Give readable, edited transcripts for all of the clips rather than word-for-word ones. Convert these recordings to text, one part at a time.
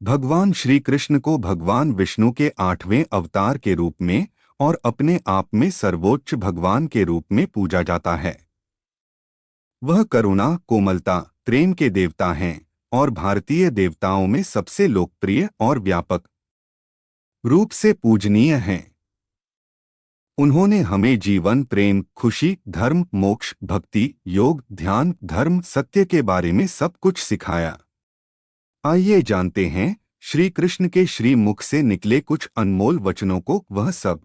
भगवान श्री कृष्ण को भगवान विष्णु के 8वें अवतार के रूप में और अपने आप में सर्वोच्च भगवान के रूप में पूजा जाता है। वह करुणा, कोमलता, प्रेम के देवता हैं और भारतीय देवताओं में सबसे लोकप्रिय और व्यापक रूप से पूजनीय हैं। उन्होंने हमें जीवन, प्रेम, खुशी, धर्म, मोक्ष, भक्ति, योग, ध्यान, धर्म, सत्य के बारे में सब कुछ सिखाया। आइए जानते हैं श्री कृष्ण के श्री मुख से निकले कुछ अनमोल वचनों को। वह सब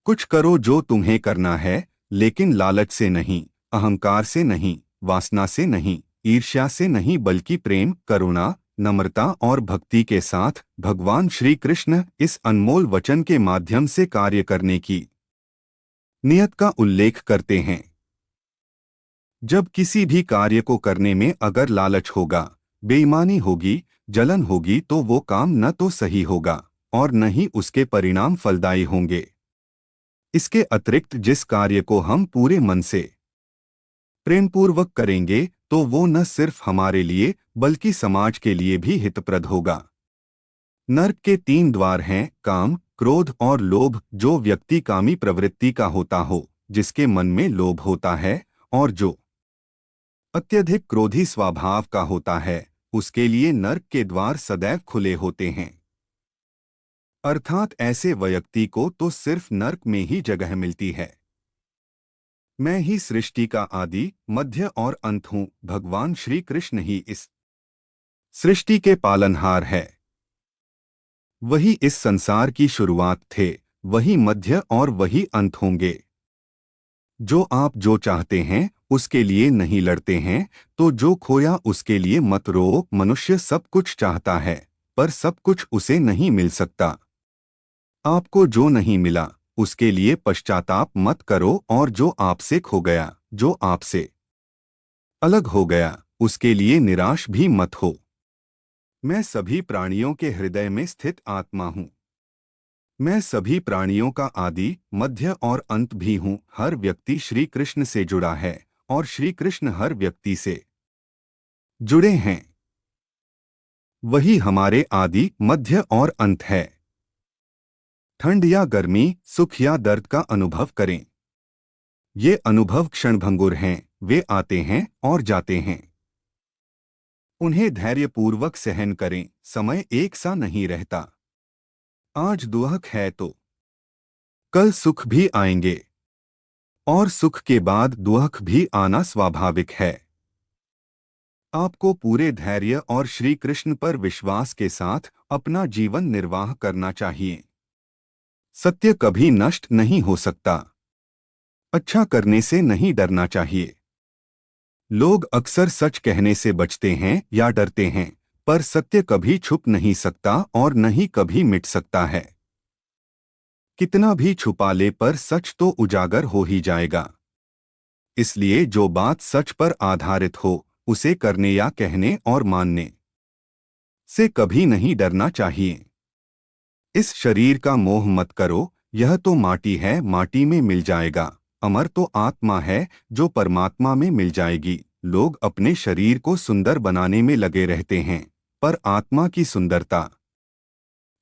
कुछ करो जो तुम्हें करना है, लेकिन लालच से नहीं, अहंकार से नहीं, वासना से नहीं, ईर्ष्या से नहीं, बल्कि प्रेम, करुणा, नम्रता और भक्ति के साथ। भगवान श्री कृष्ण इस अनमोल वचन के माध्यम से कार्य करने की नियत का उल्लेख करते हैं। जब किसी भी कार्य को करने में अगर लालच होगा, बेईमानी होगी, जलन होगी, तो वो काम न तो सही होगा और न ही उसके परिणाम फलदायी होंगे। इसके अतिरिक्त जिस कार्य को हम पूरे मन से प्रेमपूर्वक करेंगे तो वो न सिर्फ हमारे लिए बल्कि समाज के लिए भी हितप्रद होगा। नरक के 3 द्वार हैं: काम, क्रोध और लोभ। जो व्यक्ति कामी प्रवृत्ति का होता हो, जिसके मन में लोभ होता है और जो अत्यधिक क्रोधी स्वभाव का होता है, उसके लिए नरक के द्वार सदैव खुले होते हैं। अर्थात ऐसे व्यक्ति को तो सिर्फ नरक में ही जगह मिलती है। मैं ही सृष्टि का आदि, मध्य और अंत हूँ। भगवान श्री कृष्ण ही इस सृष्टि के पालनहार है। वही इस संसार की शुरुआत थे, वही मध्य और वही अंत होंगे। जो आप जो चाहते हैं उसके लिए नहीं लड़ते हैं, तो जो खोया उसके लिए मत रो। मनुष्य सब कुछ चाहता है, पर सब कुछ उसे नहीं मिल सकता। आपको जो नहीं मिला उसके लिए पश्चाताप मत करो, और जो आपसे खो गया, जो आपसे अलग हो गया, उसके लिए निराश भी मत हो। मैं सभी प्राणियों के हृदय में स्थित आत्मा हूँ। मैं सभी प्राणियों का आदि, मध्य और अंत भी हूँ। हर व्यक्ति श्री कृष्ण से जुड़ा है और श्री कृष्ण हर व्यक्ति से जुड़े हैं। वही हमारे आदि, मध्य और अंत है। ठंड या गर्मी, सुख या दर्द का अनुभव करें। ये अनुभव क्षणभंगुर हैं, वे आते हैं और जाते हैं। उन्हें धैर्यपूर्वक सहन करें। समय एक सा नहीं रहता। आज दुख है तो कल सुख भी आएंगे, और सुख के बाद दुख भी आना स्वाभाविक है। आपको पूरे धैर्य और श्री कृष्ण पर विश्वास के साथ अपना जीवन निर्वाह करना चाहिए। सत्य कभी नष्ट नहीं हो सकता। अच्छा करने से नहीं डरना चाहिए। लोग अक्सर सच कहने से बचते हैं या डरते हैं, पर सत्य कभी छुप नहीं सकता और न ही कभी मिट सकता है। कितना भी छुपा ले, पर सच तो उजागर हो ही जाएगा। इसलिए जो बात सच पर आधारित हो, उसे करने या कहने और मानने से कभी नहीं डरना चाहिए। इस शरीर का मोह मत करो, यह तो माटी है, माटी में मिल जाएगा। अमर तो आत्मा है, जो परमात्मा में मिल जाएगी। लोग अपने शरीर को सुंदर बनाने में लगे रहते हैं, पर आत्मा की सुंदरता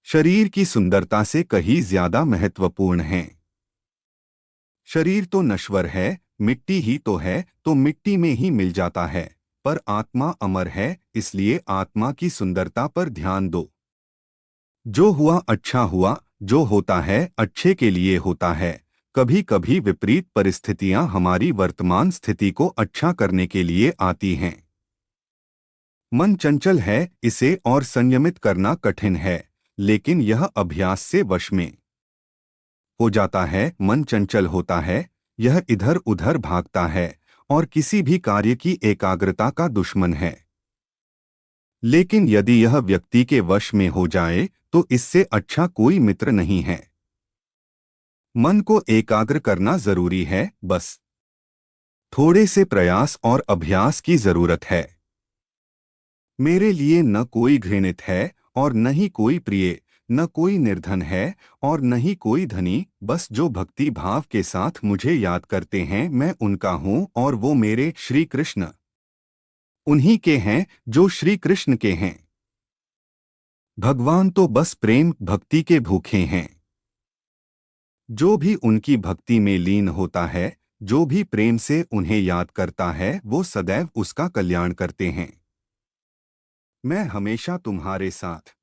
शरीर की सुंदरता से कहीं ज्यादा महत्वपूर्ण है। शरीर तो नश्वर है, मिट्टी ही तो है, तो मिट्टी में ही मिल जाता है, पर आत्मा अमर है, इसलिए आत्मा की सुंदरता पर ध्यान दो। जो हुआ अच्छा हुआ, जो होता है अच्छे के लिए होता है। कभी कभी विपरीत परिस्थितियां हमारी वर्तमान स्थिति को अच्छा करने के लिए आती हैं। मन चंचल है, इसे और संयमित करना कठिन है, लेकिन यह अभ्यास से वश में हो जाता है। मन चंचल होता है, यह इधर उधर भागता है और किसी भी कार्य की एकाग्रता का दुश्मन है। लेकिन यदि यह व्यक्ति के वश में हो जाए तो इससे अच्छा कोई मित्र नहीं है। मन को एकाग्र करना जरूरी है, बस थोड़े से प्रयास और अभ्यास की जरूरत है। मेरे लिए न कोई घृणित है और न ही कोई प्रिय, न कोई निर्धन है और न ही कोई धनी। बस जो भक्ति भाव के साथ मुझे याद करते हैं, मैं उनका हूँ और वो मेरे। श्री कृष्ण उन्हीं के हैं जो श्री कृष्ण के हैं। भगवान तो बस प्रेम भक्ति के भूखे हैं। जो भी उनकी भक्ति में लीन होता है, जो भी प्रेम से उन्हें याद करता है, वो सदैव उसका कल्याण करते हैं। मैं हमेशा तुम्हारे साथ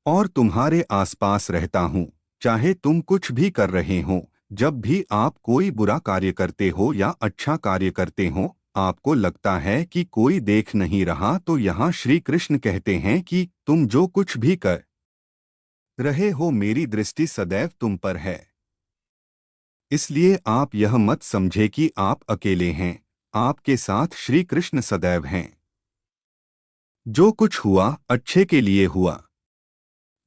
और तुम्हारे आसपास रहता हूँ, चाहे तुम कुछ भी कर रहे हो। जब भी आप कोई बुरा कार्य करते हो या अच्छा कार्य करते हो, आपको लगता है कि कोई देख नहीं रहा, तो यहाँ श्री कृष्ण कहते हैं कि तुम जो कुछ भी कर रहे हो, मेरी दृष्टि सदैव तुम पर है। इसलिए आप यह मत समझे कि आप अकेले हैं, आपके साथ श्री कृष्ण सदैव हैं। जो कुछ हुआ अच्छे के लिए हुआ,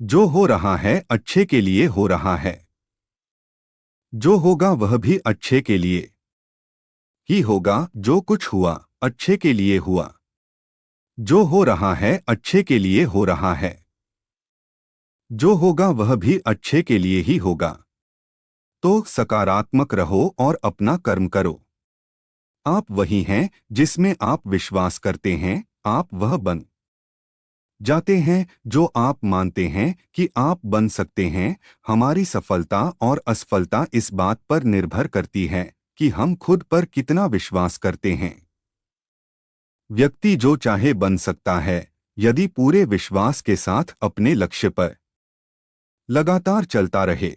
जो हो रहा है अच्छे के लिए हो रहा है, जो होगा वह भी अच्छे के लिए ही होगा। जो कुछ हुआ अच्छे के लिए हुआ, जो हो रहा है अच्छे के लिए हो रहा है, जो होगा वह भी अच्छे के लिए ही होगा। तो सकारात्मक रहो और अपना कर्म करो। आप वही हैं जिसमें आप विश्वास करते हैं, आप वह बन जाते हैं जो आप मानते हैं कि आप बन सकते हैं। हमारी सफलता और असफलता इस बात पर निर्भर करती है कि हम खुद पर कितना विश्वास करते हैं। व्यक्ति जो चाहे बन सकता है, यदि पूरे विश्वास के साथ अपने लक्ष्य पर लगातार चलता रहे।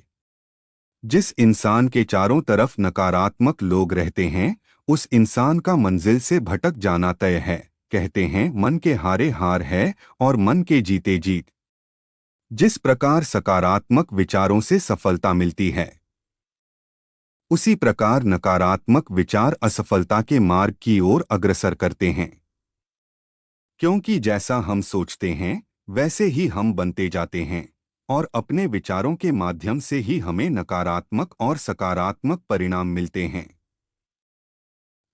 जिस इंसान के चारों तरफ नकारात्मक लोग रहते हैं, उस इंसान का मंजिल से भटक जाना तय है। कहते हैं मन के हारे हार है और मन के जीते जीत। जिस प्रकार सकारात्मक विचारों से सफलता मिलती है, उसी प्रकार नकारात्मक विचार असफलता के मार्ग की ओर अग्रसर करते हैं। क्योंकि जैसा हम सोचते हैं, वैसे ही हम बनते जाते हैं, और अपने विचारों के माध्यम से ही हमें नकारात्मक और सकारात्मक परिणाम मिलते हैं।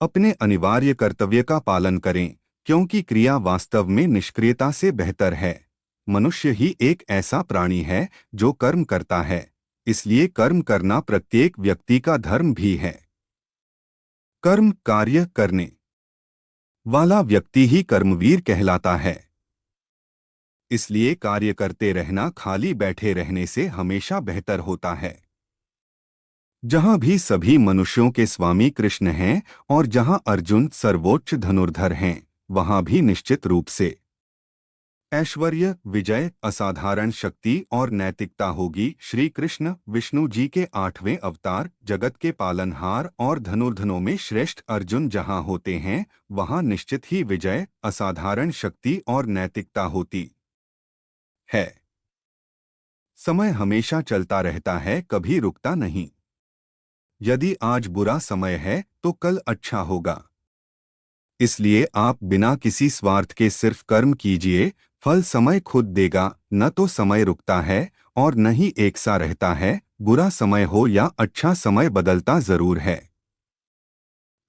अपने अनिवार्य कर्तव्य का पालन करें, क्योंकि क्रिया वास्तव में निष्क्रियता से बेहतर है। मनुष्य ही एक ऐसा प्राणी है जो कर्म करता है, इसलिए कर्म करना प्रत्येक व्यक्ति का धर्म भी है। कर्म कार्य करने वाला व्यक्ति ही कर्मवीर कहलाता है। इसलिए कार्य करते रहना खाली बैठे रहने से हमेशा बेहतर होता है। जहां भी सभी मनुष्यों के स्वामी कृष्ण हैं और जहां अर्जुन सर्वोच्च धनुर्धर हैं, वहां भी निश्चित रूप से ऐश्वर्य, विजय, असाधारण शक्ति और नैतिकता होगी। श्री कृष्ण विष्णु जी के 8वें अवतार, जगत के पालनहार और धनुर्धनों में श्रेष्ठ अर्जुन जहां होते हैं, वहां निश्चित ही विजय, असाधारण शक्ति और नैतिकता होती है। समय हमेशा चलता रहता है, कभी रुकता नहीं। यदि आज बुरा समय है तो कल अच्छा होगा। इसलिए आप बिना किसी स्वार्थ के सिर्फ कर्म कीजिए, फल समय खुद देगा। न तो समय रुकता है और न ही एक सा रहता है। बुरा समय हो या अच्छा समय बदलता जरूर है।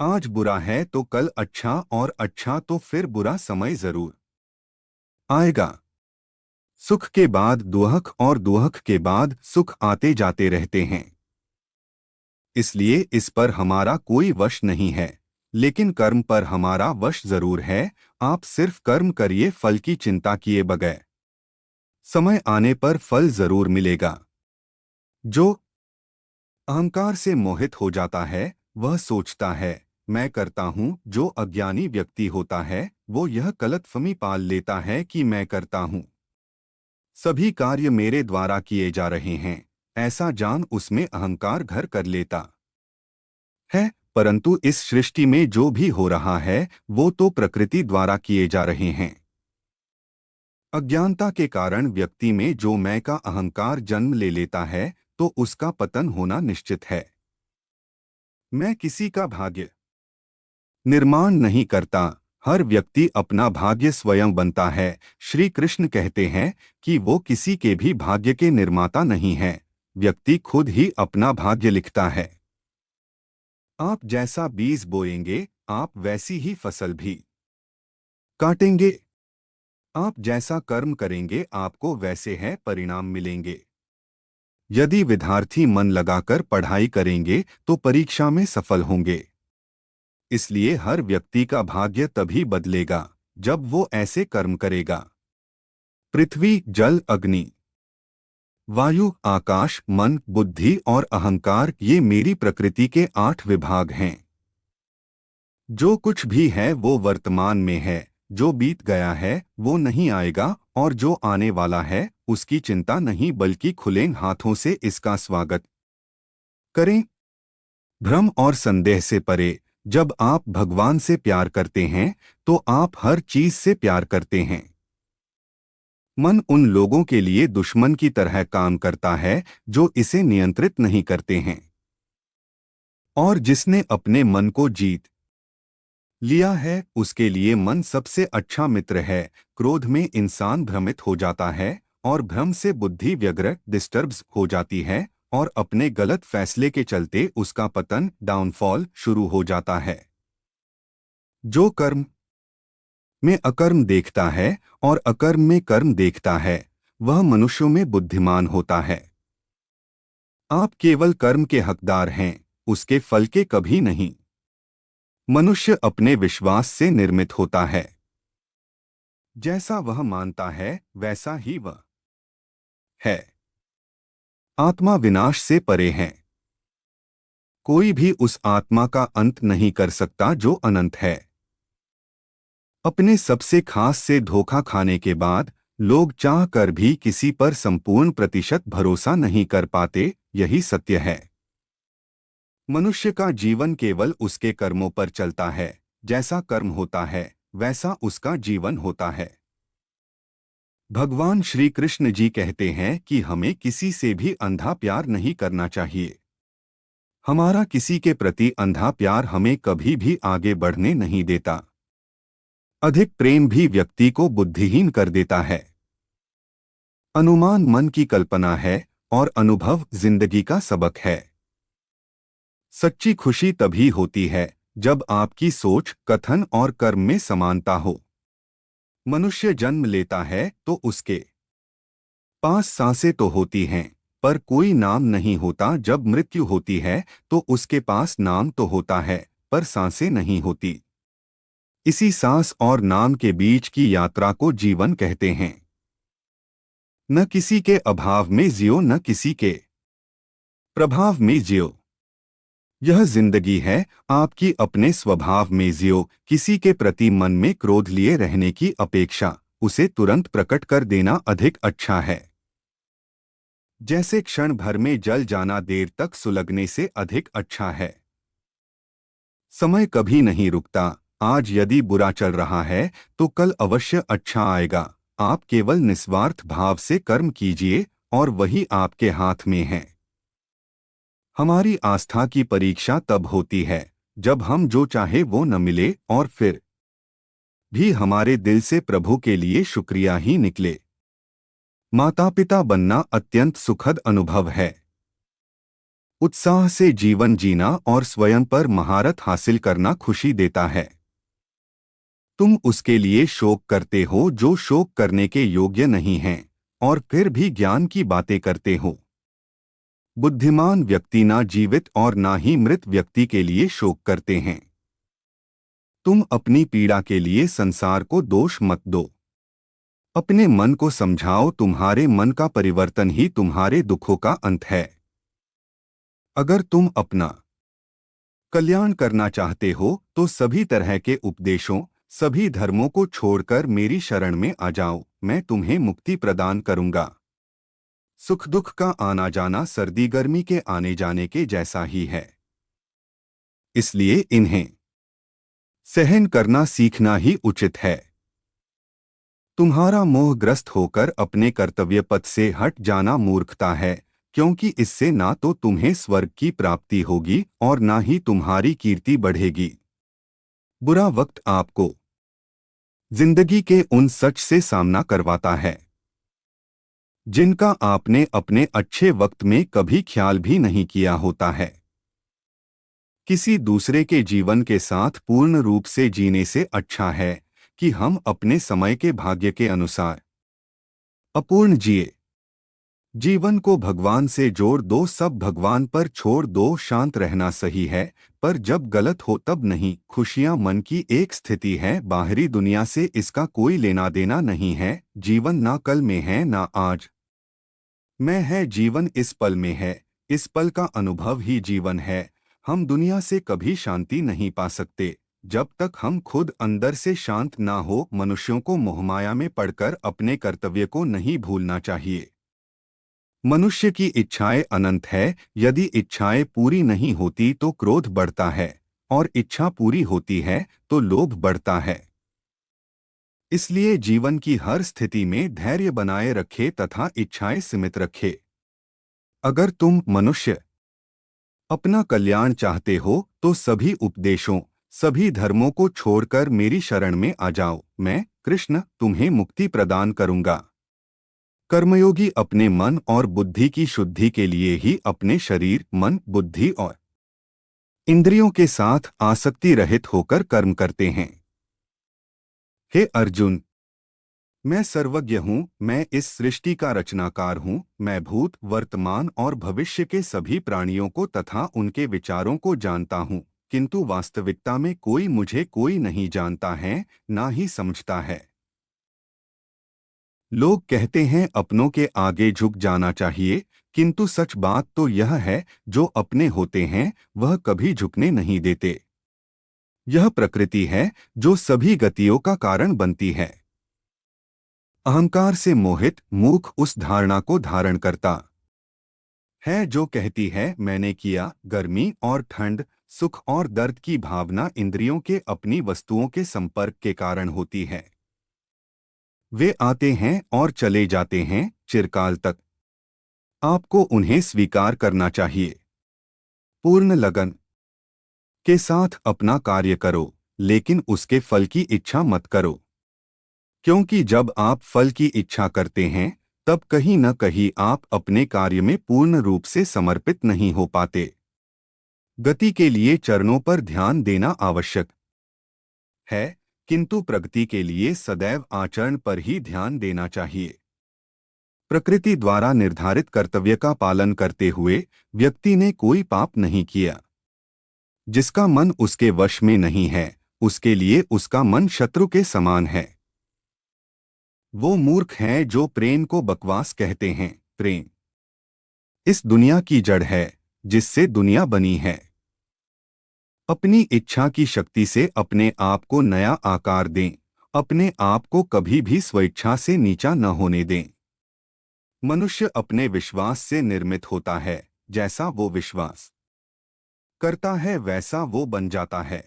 आज बुरा है तो कल अच्छा, और अच्छा तो फिर बुरा समय जरूर आएगा। सुख के बाद दुख और दुख के बाद सुख आते जाते रहते हैं। इसलिए इस पर हमारा कोई वश नहीं है, लेकिन कर्म पर हमारा वश जरूर है। आप सिर्फ कर्म करिए, फल की चिंता किए बगैर। समय आने पर फल जरूर मिलेगा। जो अहंकार से मोहित हो जाता है, वह सोचता है मैं करता हूँ। जो अज्ञानी व्यक्ति होता है, वो यह गलतफहमी पाल लेता है कि मैं करता हूँ, सभी कार्य मेरे द्वारा किए जा रहे हैं, ऐसा जान उसमें अहंकार घर कर लेता है। परंतु इस सृष्टि में जो भी हो रहा है, वो तो प्रकृति द्वारा किए जा रहे हैं। अज्ञानता के कारण व्यक्ति में जो मैं का अहंकार जन्म ले लेता है, तो उसका पतन होना निश्चित है। मैं किसी का भाग्य निर्माण नहीं करता, हर व्यक्ति अपना भाग्य स्वयं बनता है। श्री कृष्ण कहते हैं कि वो किसी के भी भाग्य के निर्माता नहीं है, व्यक्ति खुद ही अपना भाग्य लिखता है। आप जैसा बीज बोएंगे, आप वैसी ही फसल भी काटेंगे। आप जैसा कर्म करेंगे, आपको वैसे है परिणाम मिलेंगे। यदि विद्यार्थी मन लगाकर पढ़ाई करेंगे तो परीक्षा में सफल होंगे। इसलिए हर व्यक्ति का भाग्य तभी बदलेगा जब वो ऐसे कर्म करेगा। पृथ्वी, जल, अग्नि, वायु, आकाश, मन, बुद्धि और अहंकार, ये मेरी प्रकृति के 8 विभाग हैं। जो कुछ भी है वो वर्तमान में है, जो बीत गया है वो नहीं आएगा, और जो आने वाला है उसकी चिंता नहीं, बल्कि खुले हाथों से इसका स्वागत करें। भ्रम और संदेह से परे, जब आप भगवान से प्यार करते हैं तो आप हर चीज से प्यार करते हैं। मन उन लोगों के लिए दुश्मन की तरह काम करता है जो इसे नियंत्रित नहीं करते हैं, और जिसने अपने मन को जीत लिया है उसके लिए मन सबसे अच्छा मित्र है। क्रोध में इंसान भ्रमित हो जाता है, और भ्रम से बुद्धि व्यग्र डिस्टर्ब्स हो जाती है, और अपने गलत फैसले के चलते उसका पतन, डाउनफॉल शुरू हो जाता है। जो कर्म में अकर्म देखता है और अकर्म में कर्म देखता है, वह मनुष्यों में बुद्धिमान होता है। आप केवल कर्म के हकदार हैं, उसके फल के कभी नहीं। मनुष्य अपने विश्वास से निर्मित होता है। जैसा वह मानता है वैसा ही वह है। आत्मा विनाश से परे है। कोई भी उस आत्मा का अंत नहीं कर सकता जो अनंत है। अपने सबसे खास से धोखा खाने के बाद लोग चाह कर भी किसी पर संपूर्ण प्रतिशत भरोसा नहीं कर पाते, यही सत्य है। मनुष्य का जीवन केवल उसके कर्मों पर चलता है। जैसा कर्म होता है वैसा उसका जीवन होता है। भगवान श्री कृष्ण जी कहते हैं कि हमें किसी से भी अंधा प्यार नहीं करना चाहिए। हमारा किसी के प्रति अंधा प्यार हमें कभी भी आगे बढ़ने नहीं देता। अधिक प्रेम भी व्यक्ति को बुद्धिहीन कर देता है। अनुमान मन की कल्पना है, और अनुभव जिंदगी का सबक है। सच्ची खुशी तभी होती है जब आपकी सोच, कथन और कर्म में समानता हो। मनुष्य जन्म लेता है तो उसके पास सांसें तो होती हैं, पर कोई नाम नहीं होता। जब मृत्यु होती है तो उसके पास नाम तो होता है, पर सांसें नहीं होती। इसी सांस और नाम के बीच की यात्रा को जीवन कहते हैं। न किसी के अभाव में जियो, न किसी के प्रभाव में जियो। यह जिंदगी है, आपकी अपने स्वभाव में जियो। किसी के प्रति मन में क्रोध लिए रहने की अपेक्षा उसे तुरंत प्रकट कर देना अधिक अच्छा है। जैसे क्षण भर में जल जाना देर तक सुलगने से अधिक अच्छा है। समय कभी नहीं रुकता। आज यदि बुरा चल रहा है तो कल अवश्य अच्छा आएगा। आप केवल निस्वार्थ भाव से कर्म कीजिए, और वही आपके हाथ में है। हमारी आस्था की परीक्षा तब होती है जब हम जो चाहे वो न मिले, और फिर भी हमारे दिल से प्रभु के लिए शुक्रिया ही निकले। माता पिता बनना अत्यंत सुखद अनुभव है। उत्साह से जीवन जीना और स्वयं पर महारत हासिल करना खुशी देता है। तुम उसके लिए शोक करते हो जो शोक करने के योग्य नहीं हैं, और फिर भी ज्ञान की बातें करते हो। बुद्धिमान व्यक्ति ना जीवित और ना ही मृत व्यक्ति के लिए शोक करते हैं। तुम अपनी पीड़ा के लिए संसार को दोष मत दो। अपने मन को समझाओ, तुम्हारे मन का परिवर्तन ही तुम्हारे दुखों का अंत है। अगर तुम अपना कल्याण करना चाहते हो तो सभी तरह के उपदेशों, सभी धर्मों को छोड़कर मेरी शरण में आ जाओ। मैं तुम्हें मुक्ति प्रदान करूंगा। सुख दुख का आना जाना सर्दी गर्मी के आने जाने के जैसा ही है, इसलिए इन्हें सहन करना सीखना ही उचित है। तुम्हारा मोहग्रस्त होकर अपने कर्तव्य पथ से हट जाना मूर्खता है, क्योंकि इससे ना तो तुम्हें स्वर्ग की प्राप्ति होगी और ना ही तुम्हारी कीर्ति बढ़ेगी। बुरा वक्त आपको जिंदगी के उन सच से सामना करवाता है जिनका आपने अपने अच्छे वक्त में कभी ख्याल भी नहीं किया होता है। किसी दूसरे के जीवन के साथ पूर्ण रूप से जीने से अच्छा है कि हम अपने समय के भाग्य के अनुसार अपूर्ण जिए। जीवन को भगवान से जोड़ दो, सब भगवान पर छोड़ दो, शांत रहना सही है। पर जब गलत हो तब नहीं। खुशियां मन की एक स्थिति है, बाहरी दुनिया से इसका कोई लेना देना नहीं है। जीवन ना कल में है ना आज में है, जीवन इस पल में है। इस पल का अनुभव ही जीवन है। हम दुनिया से कभी शांति नहीं पा सकते जब तक हम खुद अंदर से शांत ना हो। मनुष्यों को मोहमाया में पड़कर अपने कर्तव्य को नहीं भूलना चाहिए। मनुष्य की इच्छाएं अनंत है। यदि इच्छाएं पूरी नहीं होती तो क्रोध बढ़ता है, और इच्छा पूरी होती है तो लोभ बढ़ता है। इसलिए जीवन की हर स्थिति में धैर्य बनाए रखे तथा इच्छाएं सीमित रखे। अगर तुम मनुष्य अपना कल्याण चाहते हो तो सभी उपदेशों, सभी धर्मों को छोड़कर मेरी शरण में आ जाओ। मैं कृष्ण तुम्हें मुक्ति प्रदान करूंगा। कर्मयोगी अपने मन और बुद्धि की शुद्धि के लिए ही अपने शरीर, मन, बुद्धि और इंद्रियों के साथ आसक्ति रहित होकर कर्म करते हैं। हे अर्जुन, मैं सर्वज्ञ हूँ। मैं इस सृष्टि का रचनाकार हूँ। मैं भूत, वर्तमान और भविष्य के सभी प्राणियों को तथा उनके विचारों को जानता हूँ, किंतु वास्तविकता में कोई नहीं जानता है, ना ही समझता है। लोग कहते हैं अपनों के आगे झुक जाना चाहिए, किंतु सच बात तो यह है, जो अपने होते हैं वह कभी झुकने नहीं देते। यह प्रकृति है जो सभी गतियों का कारण बनती है। अहंकार से मोहित मूर्ख उस धारणा को धारण करता है जो कहती है मैंने किया। गर्मी और ठंड, सुख और दर्द की भावना इंद्रियों के अपनी वस्तुओं के संपर्क के कारण होती है। वे आते हैं और चले जाते हैं चिरकाल तक। आपको उन्हें स्वीकार करना चाहिए। पूर्ण लगन के साथ अपना कार्य करो, लेकिन उसके फल की इच्छा मत करो, क्योंकि जब आप फल की इच्छा करते हैं तब कहीं न कहीं आप अपने कार्य में पूर्ण रूप से समर्पित नहीं हो पाते। गति के लिए चरणों पर ध्यान देना आवश्यक है, किंतु प्रगति के लिए सदैव आचरण पर ही ध्यान देना चाहिए। प्रकृति द्वारा निर्धारित कर्तव्य का पालन करते हुए व्यक्ति ने कोई पाप नहीं किया। जिसका मन उसके वश में नहीं है, उसके लिए उसका मन शत्रु के समान है। वो मूर्ख हैं जो प्रेम को बकवास कहते हैं। प्रेम इस दुनिया की जड़ है जिससे दुनिया बनी है। अपनी इच्छा की शक्ति से अपने आप को नया आकार दें। अपने आप को कभी भी स्वेच्छा से नीचा न होने दें। मनुष्य अपने विश्वास से निर्मित होता है। जैसा वो विश्वास करता है वैसा वो बन जाता है।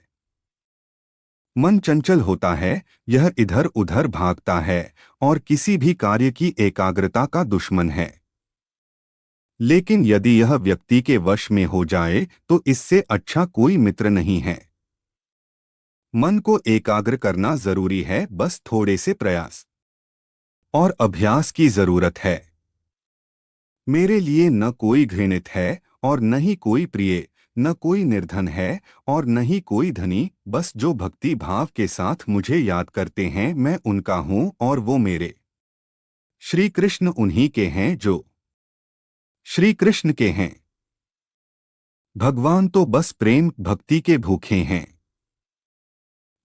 मन चंचल होता है, यह इधर उधर भागता है और किसी भी कार्य की एकाग्रता का दुश्मन है। लेकिन यदि यह व्यक्ति के वश में हो जाए तो इससे अच्छा कोई मित्र नहीं है। मन को एकाग्र करना जरूरी है, बस थोड़े से प्रयास और अभ्यास की जरूरत है। मेरे लिए न कोई घृणित है और न ही कोई प्रिय, न कोई निर्धन है और न ही कोई धनी। बस जो भक्ति भाव के साथ मुझे याद करते हैं मैं उनका हूँ और वो मेरे। श्री कृष्ण उन्हीं के हैं जो श्री कृष्ण के हैं। भगवान तो बस प्रेम भक्ति के भूखे हैं।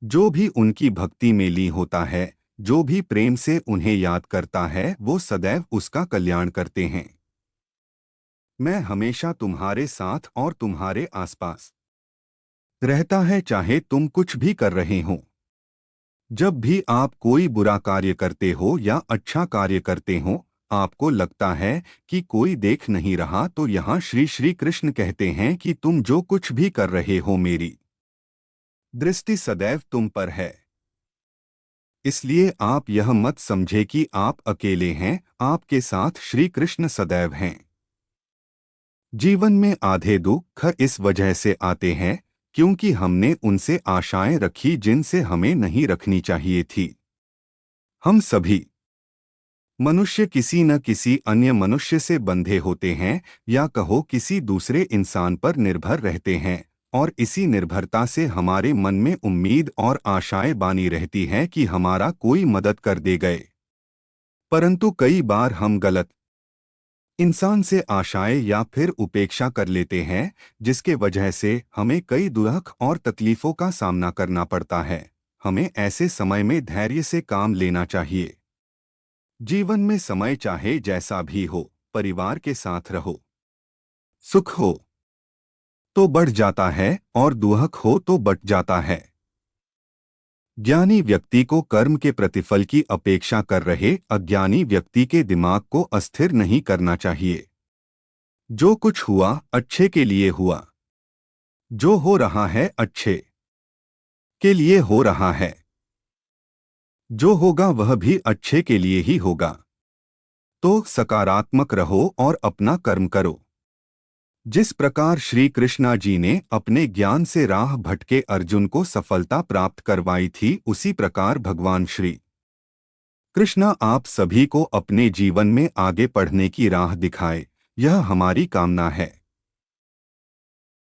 जो भी उनकी भक्ति में लीन होता है, जो भी प्रेम से उन्हें याद करता है, वो सदैव उसका कल्याण करते हैं। मैं हमेशा तुम्हारे साथ और तुम्हारे आसपास रहता है, चाहे तुम कुछ भी कर रहे हो। जब भी आप कोई बुरा कार्य करते हो या अच्छा कार्य करते हो, आपको लगता है कि कोई देख नहीं रहा, तो यहाँ श्री श्री कृष्ण कहते हैं कि तुम जो कुछ भी कर रहे हो मेरी दृष्टि सदैव तुम पर है। इसलिए आप यह मत समझे कि आप अकेले हैं, आपके साथ श्री कृष्ण सदैव हैं। जीवन में आधे दुख इस वजह से आते हैं क्योंकि हमने उनसे आशाएं रखी जिनसे हमें नहीं रखनी चाहिए थी। हम सभी मनुष्य किसी न किसी अन्य मनुष्य से बंधे होते हैं, या कहो किसी दूसरे इंसान पर निर्भर रहते हैं, और इसी निर्भरता से हमारे मन में उम्मीद और आशाएं बानी रहती हैं कि हमारा कोई मदद कर दे गए। परंतु कई बार हम गलत इंसान से आशाएं या फिर उपेक्षा कर लेते हैं, जिसके वजह से हमें कई दुख और तकलीफों का सामना करना पड़ता है। हमें ऐसे समय में धैर्य से काम लेना चाहिए। जीवन में समय चाहे जैसा भी हो, परिवार के साथ रहो। सुख हो तो बढ़ जाता है और दुख हो तो बट जाता है। ज्ञानी व्यक्ति को कर्म के प्रतिफल की अपेक्षा कर रहे अज्ञानी व्यक्ति के दिमाग को अस्थिर नहीं करना चाहिए। जो कुछ हुआ अच्छे के लिए हुआ। जो हो रहा है अच्छे के लिए हो रहा है। जो होगा वह भी अच्छे के लिए ही होगा। तो सकारात्मक रहो और अपना कर्म करो। जिस प्रकार श्री कृष्णा जी ने अपने ज्ञान से राह भटके अर्जुन को सफलता प्राप्त करवाई थी, उसी प्रकार भगवान श्री कृष्णा आप सभी को अपने जीवन में आगे बढ़ने की राह दिखाए, यह हमारी कामना है।